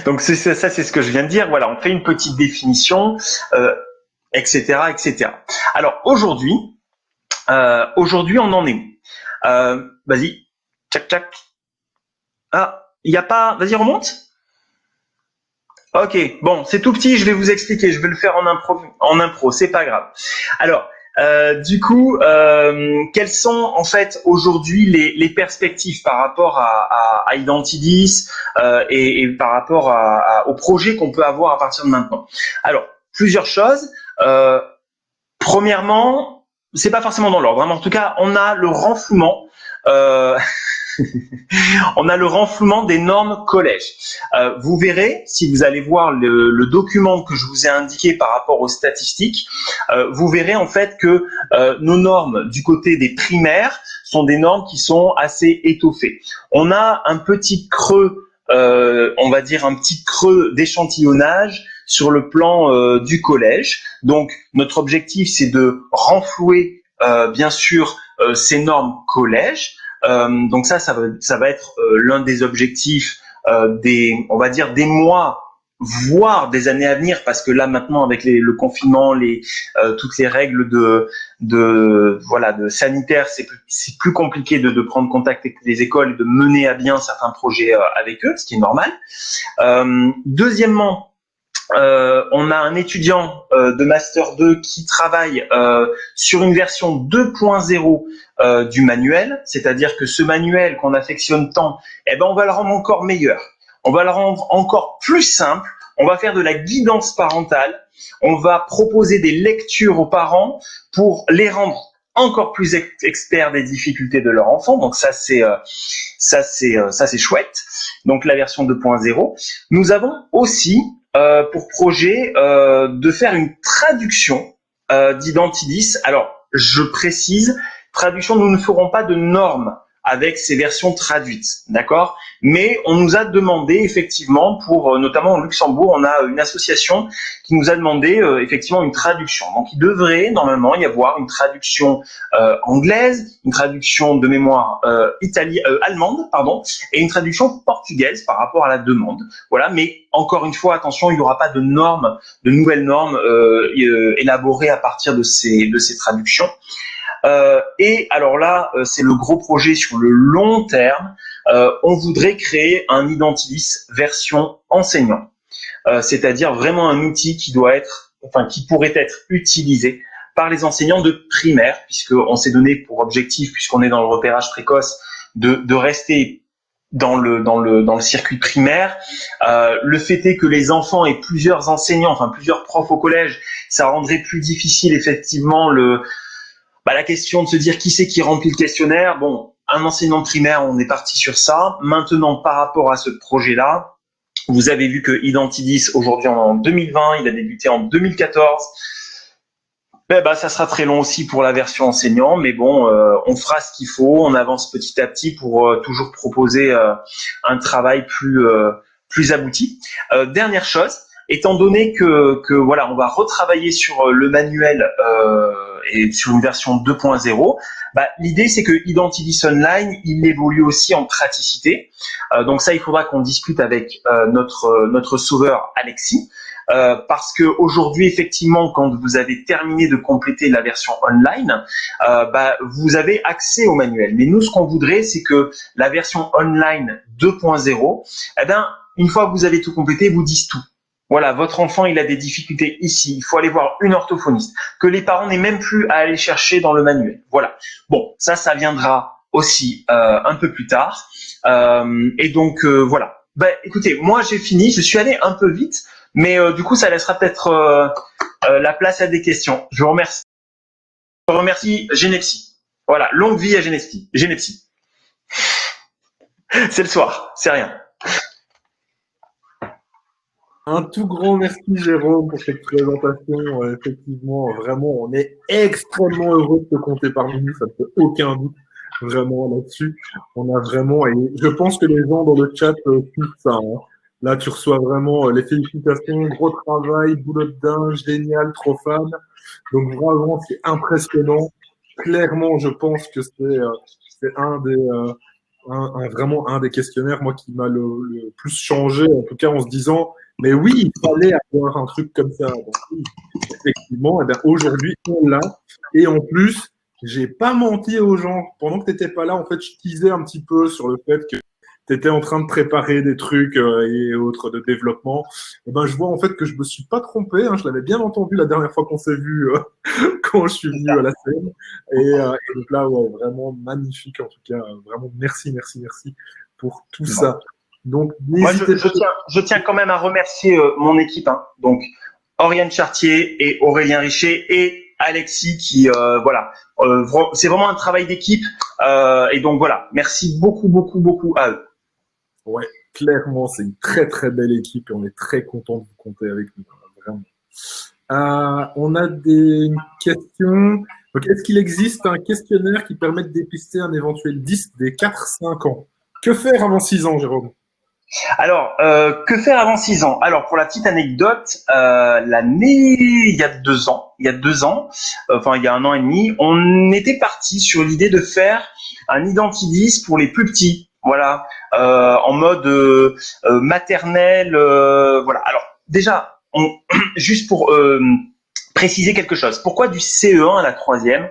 Donc ça, c'est ce que je viens de dire. Voilà, on fait une petite définition, etc., etc. Alors aujourd'hui, on en est où? Vas-y, tchac. Il n'y a pas... Vas-y, remonte. Ok, bon, c'est tout petit, je vais vous expliquer, je vais le faire en impro, c'est pas grave. Alors, du coup, quelles sont en fait aujourd'hui les perspectives par rapport à Identidis et par rapport au projet qu'on peut avoir à partir de maintenant? Alors, plusieurs choses. Premièrement, c'est pas forcément dans l'ordre, en tout cas, on a le renflouement. On a le renflouement des normes collège. Vous verrez, si vous allez voir le document que je vous ai indiqué par rapport aux statistiques, vous verrez en fait que nos normes du côté des primaires sont des normes qui sont assez étoffées. On a un petit creux, on va dire un petit creux d'échantillonnage sur le plan du collège. Donc, notre objectif, c'est de renflouer bien sûr ces normes collège. Donc ça va être l'un des objectifs on va dire des mois, voire des années à venir, parce que là maintenant avec le confinement, toutes les règles de sanitaire, c'est plus compliqué de prendre contact avec les écoles et de mener à bien certains projets avec eux, ce qui est normal. Deuxièmement, on a un étudiant de Master 2 qui travaille sur une version 2.0 du manuel, c'est-à-dire que ce manuel qu'on affectionne tant, on va le rendre encore meilleur, on va le rendre encore plus simple, on va faire de la guidance parentale, on va proposer des lectures aux parents pour les rendre encore plus experts des difficultés de leur enfant. Donc ça c'est chouette. Donc la version 2.0. Nous avons aussi pour projet de faire une traduction d'Identidis. Alors, je précise, traduction, nous ne ferons pas de normes avec ces versions traduites, d'accord? Mais on nous a demandé effectivement, notamment au Luxembourg, on a une association qui nous a demandé effectivement une traduction. Donc il devrait normalement y avoir une traduction anglaise, une traduction de mémoire allemande, pardon, et une traduction portugaise par rapport à la demande. Voilà, mais encore une fois, attention, il n'y aura pas de normes, de nouvelles normes élaborées à partir de ces traductions. Et alors là, c'est le gros projet sur le long terme. On voudrait créer un Identidis version enseignant, c'est-à-dire vraiment un outil qui pourrait être utilisé par les enseignants de primaire, puisqu'on s'est donné pour objectif, puisqu'on est dans le repérage précoce, de rester dans le circuit primaire. Le fait est que les enfants aient plusieurs enseignants, enfin plusieurs profs au collège, ça rendrait plus difficile effectivement la question de se dire qui c'est qui remplit le questionnaire. Bon, un enseignant de primaire, on est parti sur ça. Maintenant, par rapport à ce projet-là, vous avez vu que Identidis, aujourd'hui, en 2020, il a débuté en 2014. Ça sera très long aussi pour la version enseignant, mais bon, on fera ce qu'il faut, on avance petit à petit pour toujours proposer un travail plus abouti. Dernière chose, étant donné que voilà, on va retravailler sur le manuel et sur une version 2.0, l'idée c'est que Identidis Online, il évolue aussi en praticité. Donc ça, il faudra qu'on discute avec notre sauveur Alexis. Parce que aujourd'hui, effectivement, quand vous avez terminé de compléter la version online, vous avez accès au manuel. Mais nous, ce qu'on voudrait, c'est que la version online 2.0, une fois que vous avez tout complété, vous dise tout. Voilà, votre enfant, il a des difficultés ici, il faut aller voir une orthophoniste, que les parents n'aient même plus à aller chercher dans le manuel. Voilà. Bon, ça viendra aussi un peu plus tard. Et donc, voilà. Écoutez, moi, j'ai fini. Je suis allé un peu vite, mais du coup, ça laissera peut-être la place à des questions. Je vous remercie. Je remercie Genepsi. Voilà, longue vie à Genepsi. C'est le soir, c'est rien. Un tout grand merci Jérôme pour cette présentation. Effectivement, vraiment, on est extrêmement heureux de te compter parmi nous, ça ne fait aucun doute vraiment là-dessus. On a vraiment, et je pense que les gens dans le chat suivent ça. Hein. Là, tu reçois vraiment les félicitations, gros travail, boulot de dingue, génial, trop fan. Donc vraiment, c'est impressionnant. Clairement, je pense que c'est vraiment un des questionnaires, moi, qui m'a le plus changé, en tout cas en se disant, mais oui, il fallait avoir un truc comme ça. Donc, oui, effectivement, aujourd'hui, on l'a. Et en plus, j'ai pas menti aux gens. Pendant que tu n'étais pas là, en fait, je teasais un petit peu sur le fait que tu étais en train de préparer des trucs et autres de développement. Et je vois en fait que je me suis pas trompé. Hein, je l'avais bien entendu la dernière fois qu'on s'est vu quand je suis venu à la scène. Et donc là, ouais, vraiment magnifique en tout cas. Vraiment, merci pour tout ça. Donc, moi, je tiens quand même à remercier mon équipe. Hein. Donc, Oriane Chartier et Aurélien Richer et Alexis qui, c'est vraiment un travail d'équipe. Et donc, voilà, merci beaucoup à eux. Ouais, clairement, c'est une très très belle équipe et on est très content de vous compter avec nous. Vraiment. On a des questions. Donc, est-ce qu'il existe un questionnaire qui permet de dépister un éventuel 10 des 4-5 ans? Que faire avant 6 ans, Jérôme? Alors, que faire avant 6 ans? Alors, pour la petite anecdote, il y a 2 ans, enfin il y a 1 an et demi, on était parti sur l'idée de faire un Identidis pour les plus petits, voilà, en mode maternelle, voilà. Alors, déjà, juste pour préciser quelque chose, pourquoi du CE1 à la troisième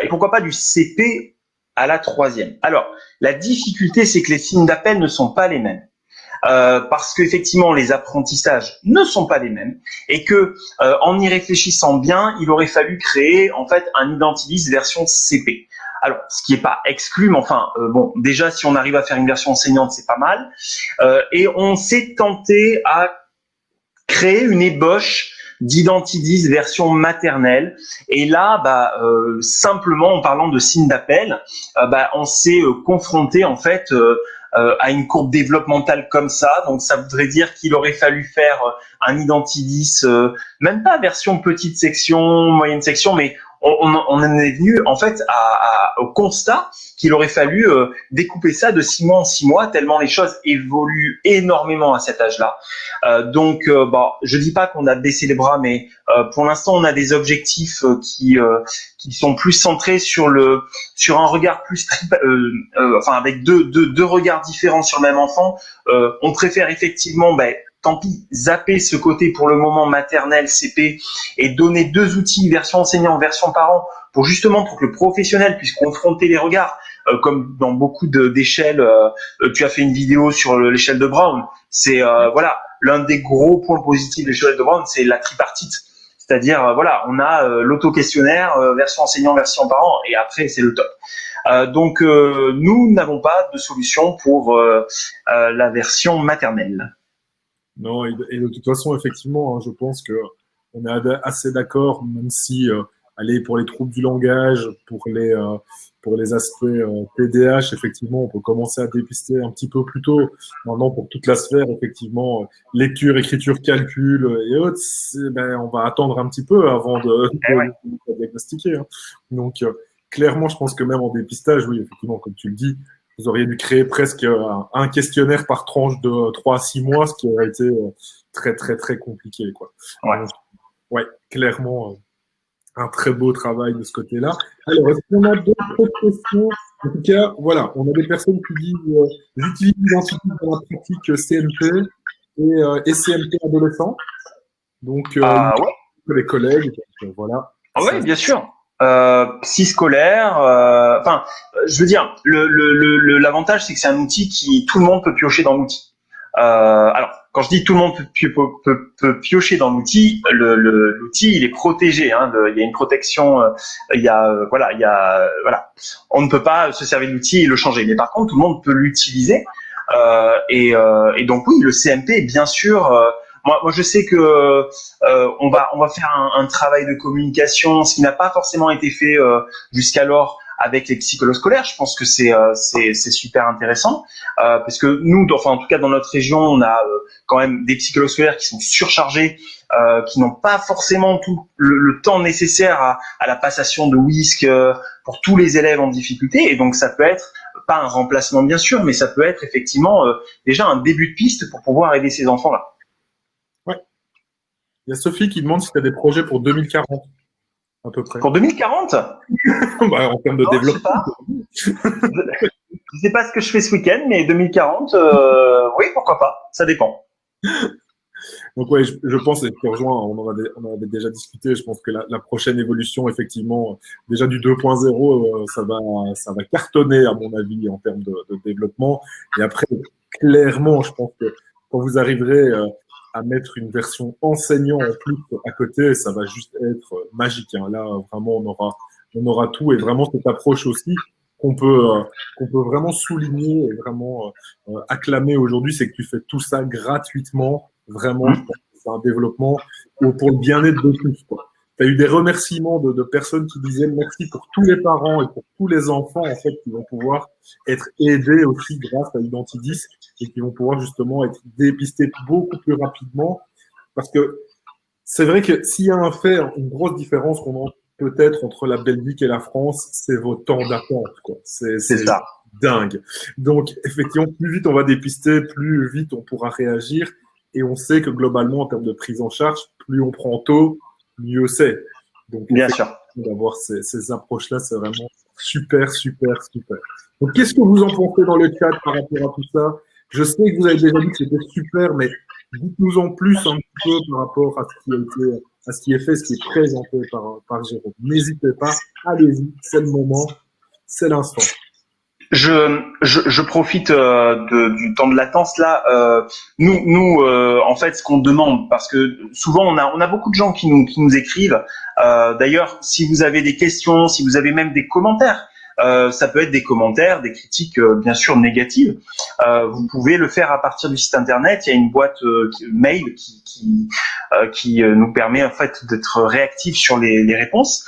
et pourquoi pas du CP à la troisième? Alors, la difficulté, c'est que les signes d'appel ne sont pas les mêmes. Parce qu'effectivement les apprentissages ne sont pas les mêmes et que en y réfléchissant bien, il aurait fallu créer en fait un Identidis version CP. Alors, ce qui n'est pas exclu, mais enfin, bon, déjà si on arrive à faire une version enseignante, c'est pas mal. Et on s'est tenté à créer une ébauche d'Identidis version maternelle. Et là, simplement en parlant de signes d'appel, on s'est confronté en fait à une courbe développementale comme ça. Donc ça voudrait dire qu'il aurait fallu faire un Identidis, même pas version petite section, moyenne section, mais on en est venu en fait au constat qu'il aurait fallu découper ça de 6 mois en 6 mois, tellement les choses évoluent énormément à cet âge-là. Donc, je dis pas qu'on a baissé les bras, mais pour l'instant, on a des objectifs qui sont plus centrés sur un regard plus avec deux regards différents sur le même enfant. On préfère effectivement, tant pis, zapper ce côté pour le moment maternel, CP, et donner 2 outils, version enseignant, version parent, pour que le professionnel puisse confronter les regards, comme dans beaucoup d'échelles. Tu as fait une vidéo sur l'échelle de Brown. C'est voilà, l'un des gros points positifs de l'échelle de Brown, c'est la tripartite. C'est-à-dire, voilà, on a l'auto-questionnaire, version enseignant, version parent, et après, c'est le top. Donc, nous n'avons pas de solution pour la version maternelle. Non, et de toute façon, effectivement, je pense que on est assez d'accord, même si, allez, pour les troubles du langage, pour les aspects TDAH, effectivement, on peut commencer à dépister un petit peu plus tôt. Maintenant, pour toute la sphère, effectivement, lecture, écriture, calcul et autres, on va attendre un petit peu avant de diagnostiquer. Hein. Donc, clairement, je pense que même en dépistage, oui, effectivement, comme tu le dis, vous auriez dû créer presque un questionnaire par tranche de 3 à 6 mois, ce qui aurait été très, très, très compliqué, quoi. Ouais. Donc, ouais, clairement, un très beau travail de ce côté-là. Alors, est-ce qu'on a d'autres questions? En tout cas, voilà, on a des personnes qui disent j'utilise l'identité dans la pratique CNP et CMP adolescent. Donc, les collègues, donc, voilà. Oui, bien sûr. Psy scolaire, je veux dire, l'avantage, c'est que c'est un outil qui tout le monde peut piocher dans l'outil. Alors, quand je dis tout le monde peut piocher dans l'outil, l'outil il est protégé. Hein, il y a une protection. On ne peut pas se servir de l'outil et le changer. Mais par contre, tout le monde peut l'utiliser. Et donc oui, le CMP, bien sûr. Moi, je sais que on va faire un travail de communication, ce qui n'a pas forcément été fait jusqu'alors avec les psychologues scolaires. Je pense que c'est super intéressant parce que nous, en tout cas dans notre région, on a quand même des psychologues scolaires qui sont surchargés, qui n'ont pas forcément tout le temps nécessaire à la passation de WISC pour tous les élèves en difficulté. Et donc ça peut être pas un remplacement bien sûr, mais ça peut être effectivement déjà un début de piste pour pouvoir aider ces enfants-là. Il y a Sophie qui demande si tu as des projets pour 2040, à peu près. Pour 2040 en termes de développement. Je ne sais pas ce que je fais ce week-end, mais 2040, oui, pourquoi pas, ça dépend. Donc ouais, je pense, et je te rejoins, on en avait déjà discuté, je pense que la prochaine évolution, effectivement, déjà du 2.0, ça va cartonner, à mon avis, en termes de développement. Et après, clairement, je pense que quand vous arriverez à mettre une version enseignant en plus à côté, ça va juste être magique. Hein. Là, vraiment, on aura tout et vraiment cette approche aussi qu'on peut vraiment souligner et vraiment acclamer aujourd'hui, c'est que tu fais tout ça gratuitement. Vraiment, je pense que c'est un développement pour le bien-être de tous. Tu as eu des remerciements de personnes qui disaient merci pour tous les parents et pour tous les enfants en fait qui vont pouvoir être aidés aussi grâce à Identidis et qui vont pouvoir justement être dépistés beaucoup plus rapidement. Parce que c'est vrai que s'il y a une grosse différence qu'on a peut-être entre la Belgique et la France, c'est vos temps d'attente. C'est ça. dingue. Donc, effectivement, plus vite on va dépister, plus vite on pourra réagir. Et on sait que globalement, en termes de prise en charge, plus on prend tôt, mieux c'est. Donc, Bien sûr. d'avoir ces approches-là, c'est vraiment super, super, super. Donc, qu'est-ce que vous en pensez dans le chat par rapport à tout ça? Je sais que vous avez déjà dit que c'était super, mais dites-nous en plus un petit peu par rapport à ce qui est fait, ce qui est présenté par Jérôme. N'hésitez pas, allez-y, c'est le moment, c'est l'instant. Je profite du temps de latence là. Nous, en fait, ce qu'on demande, parce que souvent on a beaucoup de gens qui nous écrivent. D'ailleurs, si vous avez des questions, si vous avez même des commentaires, ça peut être des commentaires, des critiques bien sûr négatives. Vous pouvez le faire à partir du site internet. Il y a une boîte mail qui nous permet en fait d'être réactif sur les réponses.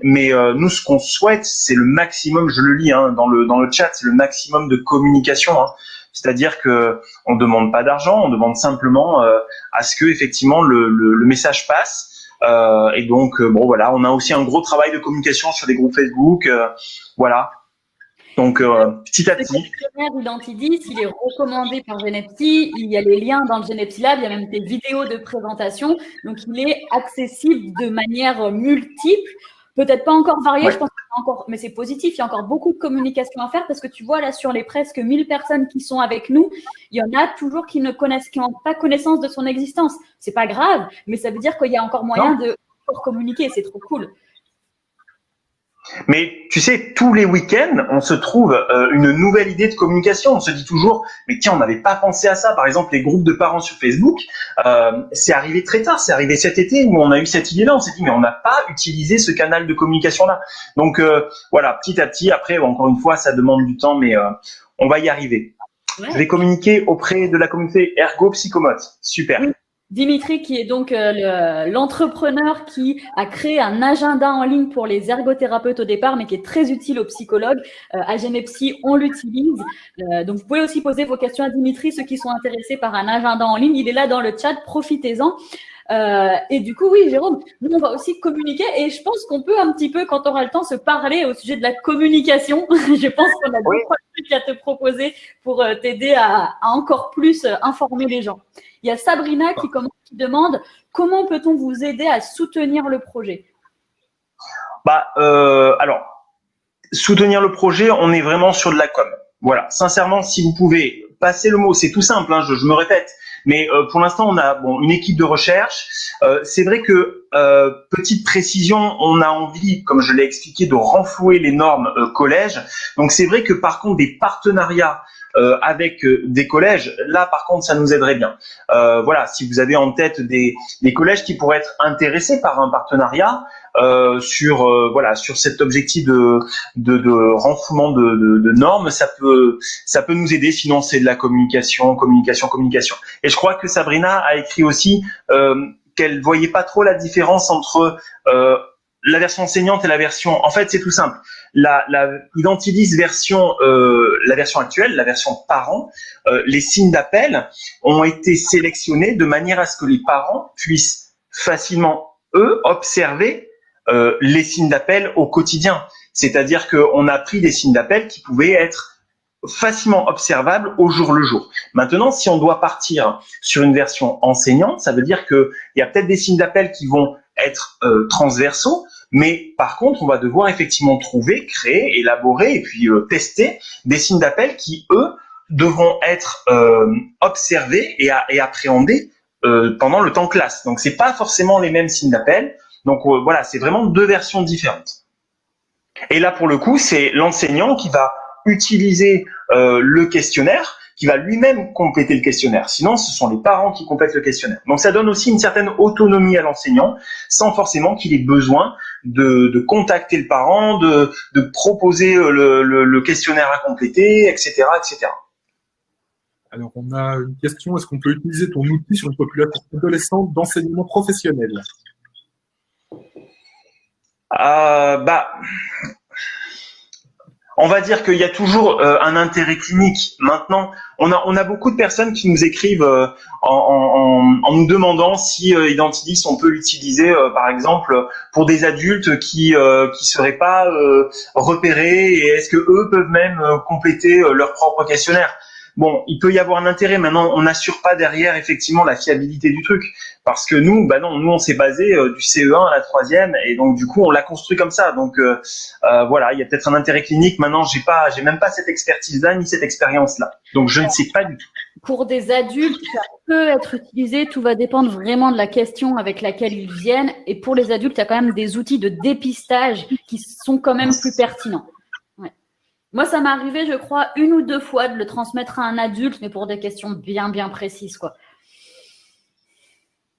Mais nous, ce qu'on souhaite, c'est le maximum. Je le lis dans le chat, c'est le maximum de communication. C'est-à-dire que on demande pas d'argent, on demande simplement à ce que effectivement le message passe. Et donc bon voilà, on a aussi un gros travail de communication sur des groupes Facebook. Voilà. Donc petit à petit. Le questionnaire Identidis, il est recommandé par Genepsi. Il y a les liens dans le Genepsi Lab, il y a même des vidéos de présentation. Donc il est accessible de manière multiple. Peut-être pas encore varié, je pense mais c'est positif. Il y a encore beaucoup de communication à faire parce que tu vois là sur les presque 1000 personnes qui sont avec nous, il y en a toujours qui n'ont pas connaissance de son existence. C'est pas grave, mais ça veut dire qu'il y a encore moyen de communiquer. C'est trop cool. Mais tu sais, tous les week-ends, on se trouve une nouvelle idée de communication. On se dit toujours, mais tiens, on n'avait pas pensé à ça. Par exemple, les groupes de parents sur Facebook, c'est arrivé très tard. C'est arrivé cet été où on a eu cette idée-là. On s'est dit, mais on n'a pas utilisé ce canal de communication-là. Donc voilà, petit à petit. Après, encore une fois, ça demande du temps, mais on va y arriver. Ouais. Je vais communiquer auprès de la communauté Ergo Psychomote. Super. Oui. Dimitri, qui est donc l'entrepreneur qui a créé un agenda en ligne pour les ergothérapeutes au départ, mais qui est très utile aux psychologues. À Genepsi, on l'utilise. Donc, vous pouvez aussi poser vos questions à Dimitri, ceux qui sont intéressés par un agenda en ligne. Il est là dans le chat, profitez-en. Et du coup, oui, Jérôme, nous, on va aussi communiquer et je pense qu'on peut un petit peu, quand on aura le temps, se parler au sujet de la communication. Je pense qu'on a deux, trois trucs à te proposer pour t'aider à encore plus informer les gens. Il y a Sabrina qui demande comment peut-on vous aider à soutenir le projet? Alors, soutenir le projet, on est vraiment sur de la com. Voilà, sincèrement, si vous pouvez passer le mot, c'est tout simple, je me répète, mais pour l'instant, on a une équipe de recherche. C'est vrai que, petite précision, on a envie, comme je l'ai expliqué, de renflouer les normes collège. Donc, c'est vrai que par contre, des partenariats avec des collèges, là par contre ça nous aiderait bien. Voilà, si vous avez en tête des collèges qui pourraient être intéressés par un partenariat sur cet objectif de renflouement de normes, ça peut nous aider. Sinon c'est de la communication. Et je crois que Sabrina a écrit aussi qu'elle voyait pas trop la différence entre la version enseignante et la version. En fait, c'est tout simple. La Identidis version, la version actuelle, la version parent, les signes d'appel ont été sélectionnés de manière à ce que les parents puissent facilement observer les signes d'appel au quotidien. C'est-à-dire qu'on a pris des signes d'appel qui pouvaient être facilement observables au jour le jour. Maintenant, si on doit partir sur une version enseignante, ça veut dire qu'il y a peut-être des signes d'appel qui vont être transversaux, mais par contre, on va devoir effectivement trouver, créer, élaborer et puis tester des signes d'appel qui, eux, devront être observés et appréhendés pendant le temps classe. Donc, c'est pas forcément les mêmes signes d'appel. Donc, voilà, c'est vraiment deux versions différentes. Et là, pour le coup, c'est l'enseignant qui va utiliser le questionnaire, qui va lui-même compléter le questionnaire. Sinon, ce sont les parents qui complètent le questionnaire. Donc, ça donne aussi une certaine autonomie à l'enseignant, sans forcément qu'il ait besoin de contacter le parent, de proposer le questionnaire à compléter, etc., etc. Alors, on a une question. Est-ce qu'on peut utiliser ton outil sur une population adolescente d'enseignement professionnel? on va dire qu'il y a toujours un intérêt clinique. Maintenant, on a beaucoup de personnes qui nous écrivent en nous demandant si Identidis on peut l'utiliser, par exemple, pour des adultes qui seraient pas repérés, et est-ce que eux peuvent même compléter leur propre questionnaire. Bon, il peut y avoir un intérêt. Maintenant, on n'assure pas derrière effectivement la fiabilité du truc, parce que nous, nous on s'est basé du CE1 à la troisième, et donc du coup on l'a construit comme ça. Donc voilà, il y a peut-être un intérêt clinique. Maintenant, j'ai même pas cette expertise-là ni cette expérience-là, donc je ne sais pas du tout. Pour des adultes, ça peut être utilisé. Tout va dépendre vraiment de la question avec laquelle ils viennent. Et pour les adultes, il y a quand même des outils de dépistage qui sont quand même plus pertinents. Ouais. Moi, ça m'est arrivé, je crois, 1 ou 2 fois de le transmettre à un adulte, mais pour des questions bien précises, quoi.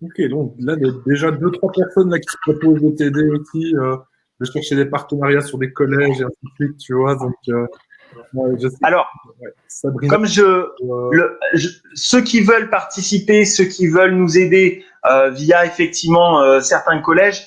Ok, donc là, il y a déjà 2-3 personnes là, qui se proposent de t'aider aussi, de chercher des partenariats sur des collèges et ainsi de suite, tu vois. Donc, je sais. Alors, Ouais, Sabrina, comme ceux qui veulent participer, ceux qui veulent nous aider via effectivement certains collèges,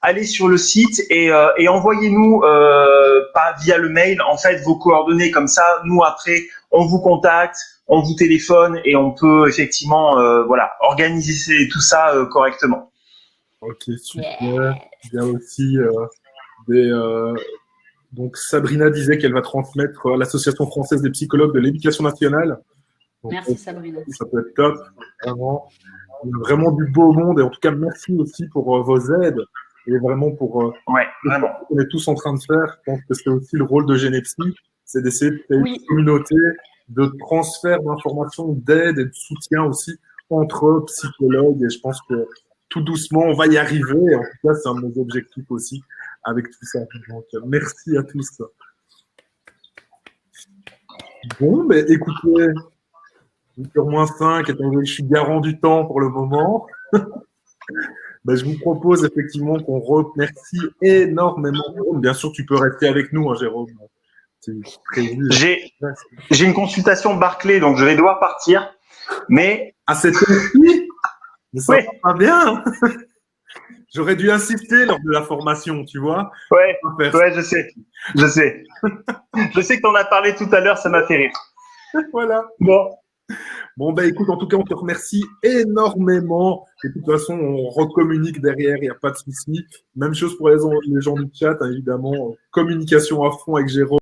allez sur le site et envoyez-nous pas via le mail en fait vos coordonnées, comme ça nous après on vous contacte, on vous téléphone et on peut effectivement voilà organiser tout ça correctement. ok, super. Il y a aussi donc Sabrina disait qu'elle va transmettre à l'Association française des psychologues de l'éducation nationale. Donc, Merci Sabrina. ça peut être top, vraiment. Il y a vraiment du beau monde, et en tout cas merci aussi pour vos aides et vraiment pour Ouais, vraiment. ce qu'on est tous en train de faire. Je pense que c'est aussi le rôle de Genepsi, c'est d'essayer de créer Oui. une communauté de transfert d'informations, d'aide et de soutien aussi entre psychologues, et je pense que tout doucement on va y arriver, et en tout cas c'est un de nos objectifs aussi avec tout ça. Donc merci à tous. Bon, mais écoutez, 8h-5, étant donné que je suis garant du temps pour le moment, ben, je vous propose effectivement qu'on remercie énormément Jérôme. Bien sûr, tu peux rester avec nous, hein, Jérôme. C'est prévu. J'ai une consultation Barclay, donc je vais devoir partir. Mais à cette heure-ci, ça oui. va pas bien. J'aurais dû insister lors de la formation, tu vois. Ouais, je sais. Je sais que tu en as parlé tout à l'heure, ça m'a fait rire. Voilà. Bon, ben écoute, en tout cas, on te remercie énormément. Et de toute façon, on recommunique derrière, il n'y a pas de souci. Même chose pour les gens du chat, hein, évidemment. Communication à fond avec Jérôme.